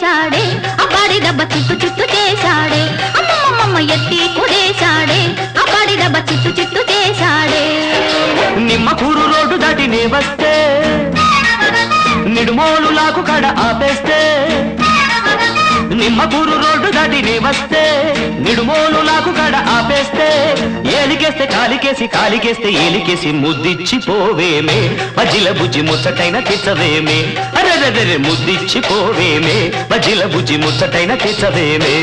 చేశాడే అబ్బాడి దెబ్బ చిత్తు చిత్తు చేశాడే అమ్మమ్మమ్మ ఎత్తి కుదేశాడే అబ్బాడి దెబ్బ చిత్తు చిత్తు చేశాడే నిమ్మకూరు రోడ్డు దాటి నే వస్తే నిడుమోలు లాకు కడ ఆపేస్తే నిమ్మకూరు రోడ్డు దాటి నే వస్తే నిడుమోలు లాకు కడ ఆపేస్తే ఏలికేస్తే కాలికేసి కాలికేస్తే ఏలికేసి ముద్దిచ్చిపోవేమే బజ్జిల బుజ్జి ముచ్చటైన తెచ్చవేమే అరెరెరె ముద్దిచ్చిపోవేమే బజ్జిల బుజ్జి ముచ్చటైన తెచ్చవేమే